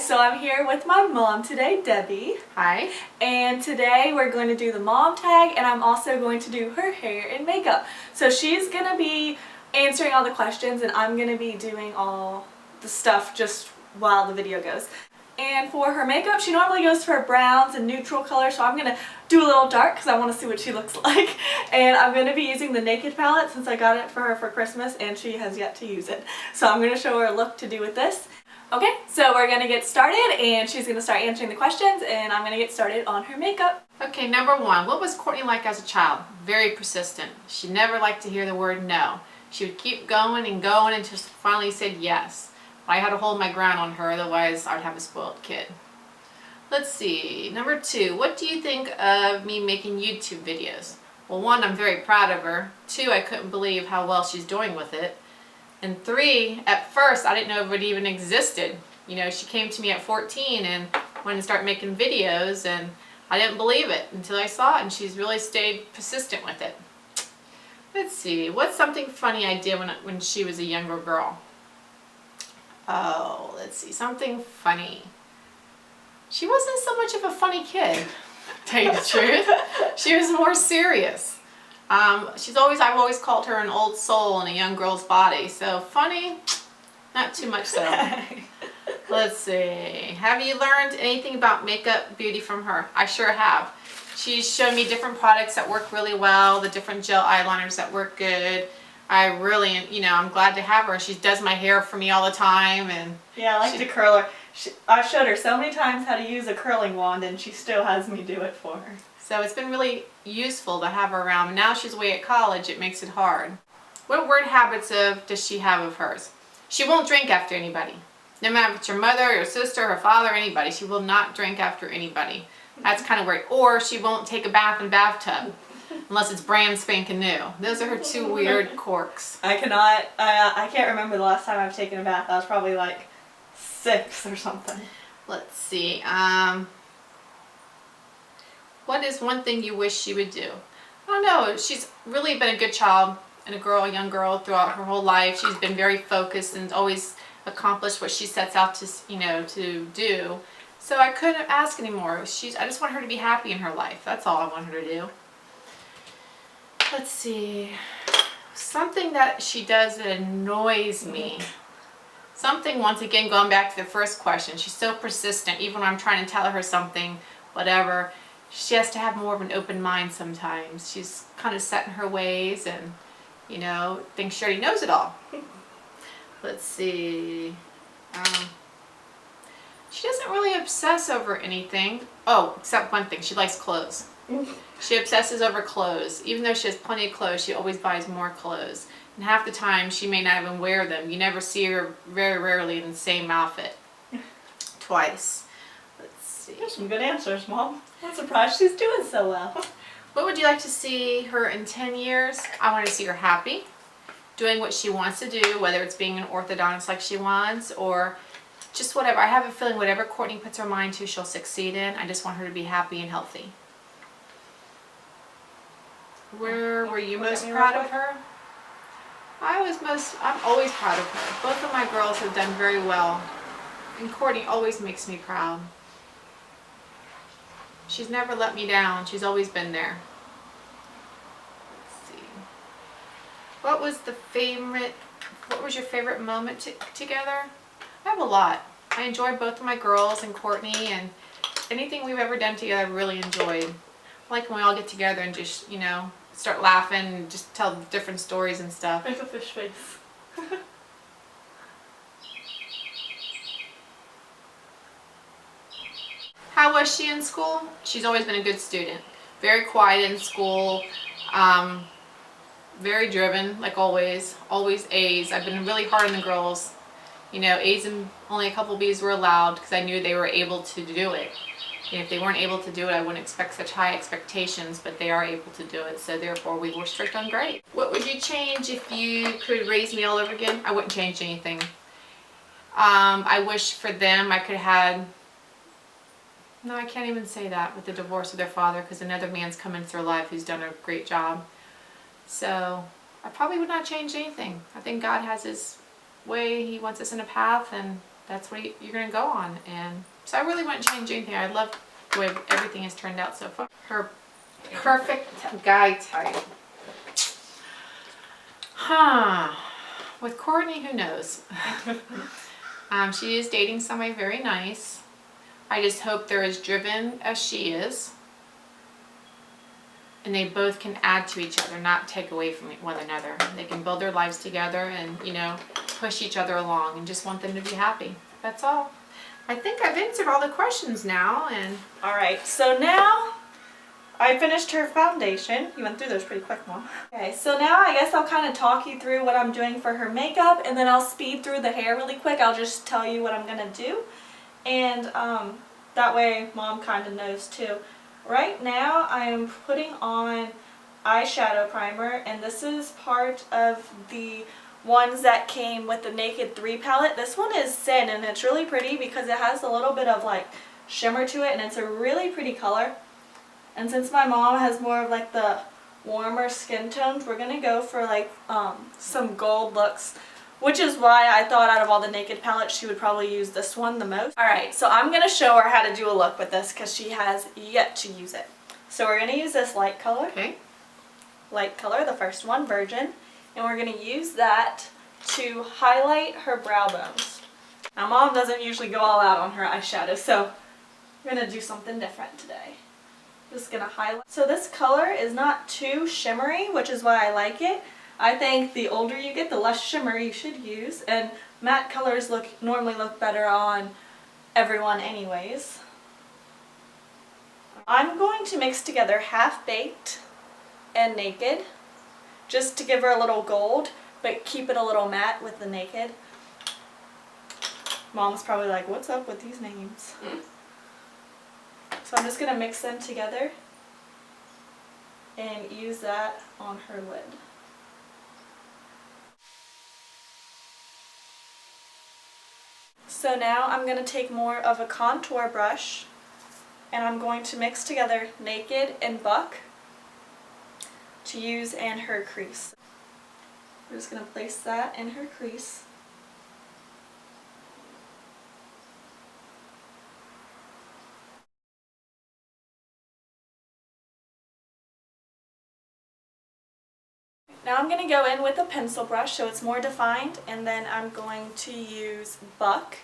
so I'm here with my mom today, Debbie. Hi. And today we're going to do the mom tag, and I'm also going to do her hair and makeup. So she's going to be answering all the questions, and I'm going to be doing all the stuff just while the video goes. And for her makeup, she normally goes for browns and neutral color, so I'm going to do a little dark because I want to see what she looks like. And I'm going to be using the Naked palette since I got it for her for Christmas and she has yet to use it. So I'm going to show her a look to do with this. Okay, so we're going to get started and she's going to start answering the questions and I'm going to get started on her makeup. Okay, number one, what was Courtney like as a child? Very persistent. She never liked to hear the word no. She would keep going and going until she finally said yes. I had to hold my ground on her, otherwise I'd have a spoiled kid. Let's see, number two, what do you think of me making YouTube videos? Well, one, I'm very proud of her. Two, I couldn't believe how well she's doing with it. And three, at first I didn't know if it even existed. You know, she came to me at 14 and wanted to start making videos, and I didn't believe it until I saw it, and she's really stayed persistent with it. Let's see, what's something funny I did when she was a younger girl? Oh, let's see, something funny. She wasn't so much of a funny kid, to tell you the truth. She was more serious. I've always called her an old soul in a young girl's body, so funny, not too much so. Let's see, have you learned anything about makeup beauty from her? I sure have. She's shown me different products that work really well, the different gel eyeliners that work good. I really, I'm glad to have her. She does my hair for me all the time. And yeah, I like to curl her. I've showed her so many times how to use a curling wand and she still has me do it for her. So it's been really useful to have her around. Now she's away at college, it makes it hard. What weird habits does she have of hers? She won't drink after anybody. No matter if it's your mother, your sister, her father, anybody. She will not drink after anybody. That's kind of weird. Or she won't take a bath in bathtub. Unless it's brand spanking new. Those are her two weird quirks. I can't remember the last time I've taken a bath. I was probably like 6 or something. Let's see. What is one thing you wish she would do? I don't know. She's really been a good child and a young girl throughout her whole life. She's been very focused and always accomplished what she sets out to, to do. So I couldn't ask anymore. I just want her to be happy in her life. That's all I want her to do. Let's see, something that she does that annoys me. Something, once again, going back to the first question, she's so persistent. Even when I'm trying to tell her something, whatever, she has to have more of an open mind sometimes. She's kind of set in her ways and, thinks she already knows it all. Let's see. She doesn't really obsess over anything. Oh, except one thing, she likes clothes. She obsesses over clothes. Even though she has plenty of clothes, she always buys more clothes. And half the time, she may not even wear them. You never see her, very rarely, in the same outfit. Twice. Let's see. There's some good answers, Mom. I'm surprised she's doing so well. What would you like to see her in 10 years? I want to see her happy, doing what she wants to do, whether it's being an orthodontist like she wants, or just whatever. I have a feeling whatever Courtney puts her mind to, she'll succeed in. I just want her to be happy and healthy. Where were you most proud of her? I'm always proud of her. Both of my girls have done very well. And Courtney always makes me proud. She's never let me down. She's always been there. Let's see. What was your favorite moment together? I have a lot. I enjoyed both of my girls and Courtney, and anything we've ever done together I really enjoyed. Like when we all get together and just, start laughing and just tell different stories and stuff. Make a fish face. How was she in school? She's always been a good student. Very quiet in school. Very driven, like always. Always A's. I've been really hard on the girls. A's and only a couple B's were allowed because I knew they were able to do it. And if they weren't able to do it, I wouldn't expect such high expectations, but they are able to do it, so therefore we were strict on grade. What would you change if you could raise me all over again? I wouldn't change anything. I wish for them I could have had, no, I can't even say that with the divorce of their father because another man's come into their life who's done a great job. So I probably would not change anything. I think God has His way. He wants us in a path, and that's what you're going to go on. And so I really wouldn't change anything. I love the way everything has turned out so far. Her perfect guy type. With Courtney, who knows? She is dating somebody very nice. I just hope they're as driven as she is. And they both can add to each other, not take away from one another. They can build their lives together and, you know, push each other along, and just want them to be happy. That's all. I think I've answered all the questions now. And all right, so now I finished her foundation. You went through those pretty quick, Mom. Okay, so now I guess I'll kind of talk you through what I'm doing for her makeup, and then I'll speed through the hair really quick. I'll just tell you what I'm gonna do, and that way Mom kind of knows too. Right now I am putting on eyeshadow primer, and this is part of the ones that came with the Naked 3 palette. This one is Sin, and it's really pretty because it has a little bit of like shimmer to it, and it's a really pretty color. And since my mom has more of like the warmer skin tones, we're gonna go for like some gold looks, which is why I thought out of all the Naked palettes she would probably use this one the most. Alright, so I'm gonna show her how to do a look with this because she has yet to use it. So we're gonna use this light color. okay. Light color, the first one, Virgin, and we're going to use that to highlight her brow bones. Now Mom doesn't usually go all out on her eyeshadow, so we're going to do something different today. Just going to highlight. So this color is not too shimmery, which is why I like it. I think the older you get, the less shimmer you should use, and matte colors normally look better on everyone anyways. I'm going to mix together Half Baked and Naked, just to give her a little gold, but keep it a little matte with the Naked. Mom's probably like, what's up with these names? So I'm just going to mix them together and use that on her lid. So now I'm going to take more of a contour brush, and I'm going to mix together Naked and Buck to use in her crease. We're just going to place that in her crease. Now I'm going to go in with a pencil brush so it's more defined, and then I'm going to use Buck.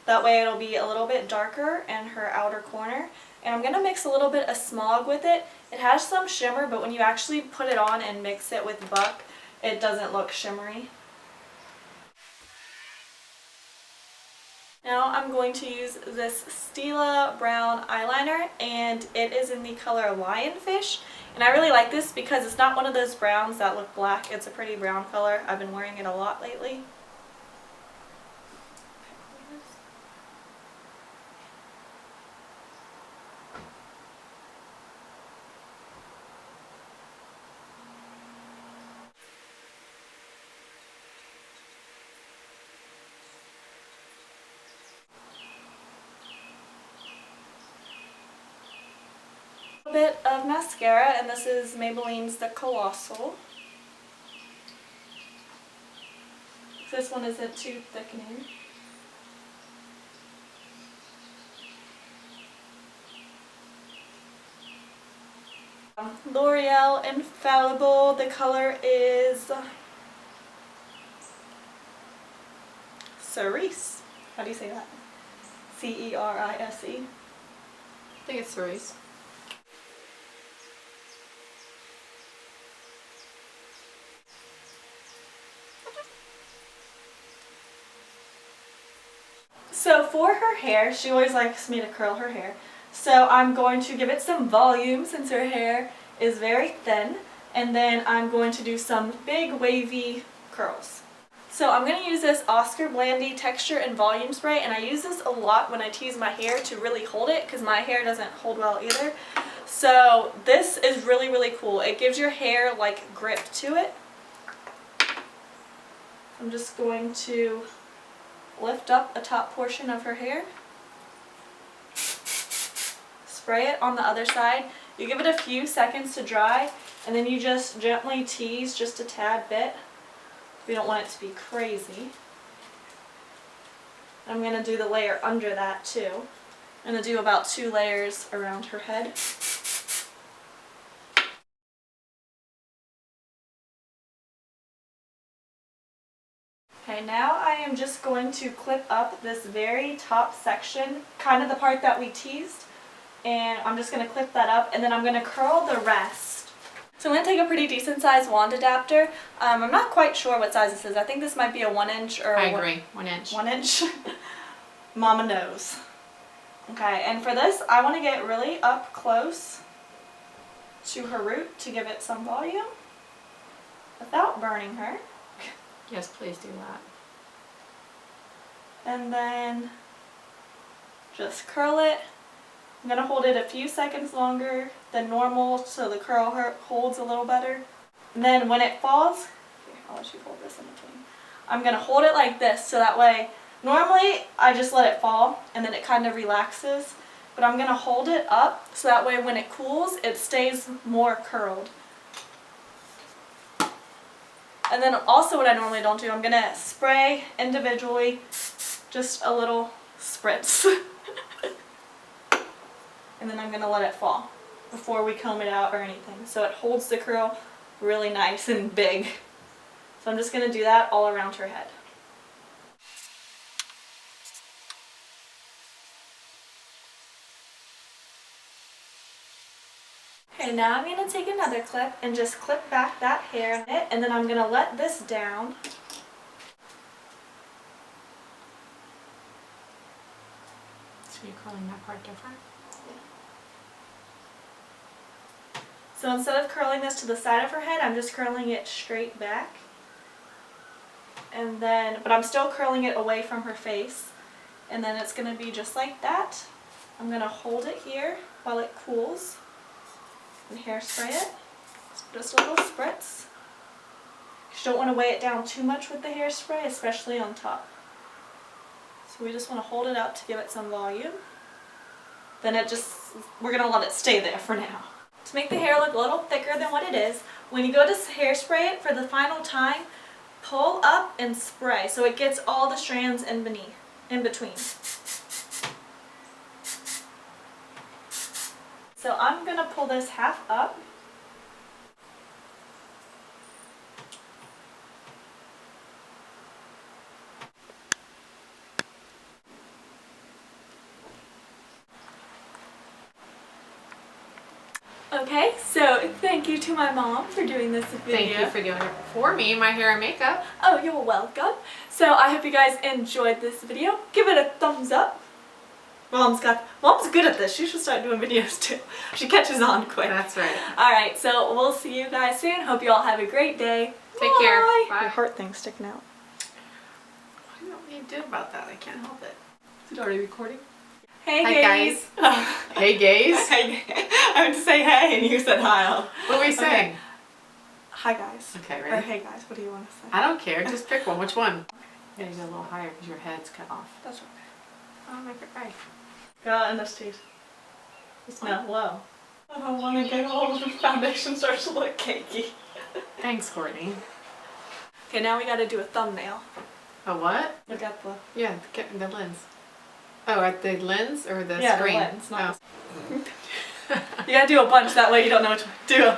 That way it'll be a little bit darker in her outer corner. And I'm going to mix a little bit of Smog with it. It has some shimmer, but when you actually put it on and mix it with Buck, it doesn't look shimmery. Now I'm going to use this Stila brown eyeliner, and it is in the color Lionfish. And I really like this because it's not one of those browns that look black. It's a pretty brown color. I've been wearing it a lot lately. Bit of mascara, and this is Maybelline's The Colossal. This one isn't too thickening. L'Oreal Infallible, the color is Cerise. How do you say that? C-E-R-I-S-E. I think it's Cerise. So for her hair, she always likes me to curl her hair. So I'm going to give it some volume since her hair is very thin. And then I'm going to do some big wavy curls. So I'm going to use this Oscar Blandy Texture and Volume Spray. And I use this a lot when I tease my hair to really hold it, because my hair doesn't hold well either. So this is really, really cool. It gives your hair like grip to it. I'm just going to lift up a top portion of her hair. Spray it on the other side. You give it a few seconds to dry, and then you just gently tease just a tad bit. We don't want it to be crazy. I'm going to do the layer under that too. I'm going to do about 2 layers around her head. Okay, now I am just going to clip up this very top section, kind of the part that we teased, and I'm just going to clip that up, and then I'm going to curl the rest. So I'm going to take a pretty decent sized wand adapter. I'm not quite sure what size this is. I think this might be a 1 inch or I agree, 1 inch. 1 inch. Mama knows. Okay, and for this I want to get really up close to her root to give it some volume without burning her. Yes, please do that. And then just curl it. I'm going to hold it a few seconds longer than normal so the curl holds a little better. And then when it falls, here, I'll let you hold this in between. I'm going to hold it like this so that way, normally I just let it fall and then it kind of relaxes. But I'm going to hold it up so that way when it cools, it stays more curled. And then also what I normally don't do, I'm going to spray individually, just a little spritz. And then I'm going to let it fall before we comb it out or anything. So it holds the curl really nice and big. So I'm just going to do that all around her head. Okay, now I'm going to take another clip and just clip back that hair in it, and then I'm going to let this down. So you're curling that part different? So instead of curling this to the side of her head, I'm just curling it straight back. And then, but I'm still curling it away from her face. And then it's going to be just like that. I'm going to hold it here while it cools. And hairspray it. Just a little spritz. You don't want to weigh it down too much with the hairspray, especially on top. So we just want to hold it out to give it some volume. Then we're going to let it stay there for now. To make the hair look a little thicker than what it is, when you go to hairspray it for the final time, pull up and spray so it gets all the strands in between. So I'm going to pull this half up. Okay, so thank you to my mom for doing this video. Thank you for doing it for me, my hair and makeup. Oh, you're welcome. So I hope you guys enjoyed this video. Give it a thumbs up. Mom's good at this. She should start doing videos too. She catches on quick. That's right. Alright, so we'll see you guys soon. Hope you all have a great day. Take care. Bye. Your heart thing's sticking out. What do you do about that? I can't help it. Is it already recording? Hey, Hi, gays. Hey, gays. Hey, I went to say hey and you said hi. What were we saying? Okay. Hi, guys. Okay, Or ready? hey, guys. What do you want to say? I don't care. Just pick one. Which one? You gotta go a little higher because your head's cut off. That's okay. Oh, make it right. Got in this teeth. It's not low. I don't want to get old. The foundation starts to look cakey. Thanks, Courtney. Okay, now we got to do a thumbnail. A what? Look at the... Yeah, get the lens. Oh, at the lens or the Yeah, screen? the lens. Not Oh. You got to do a bunch, that way you don't know what to do.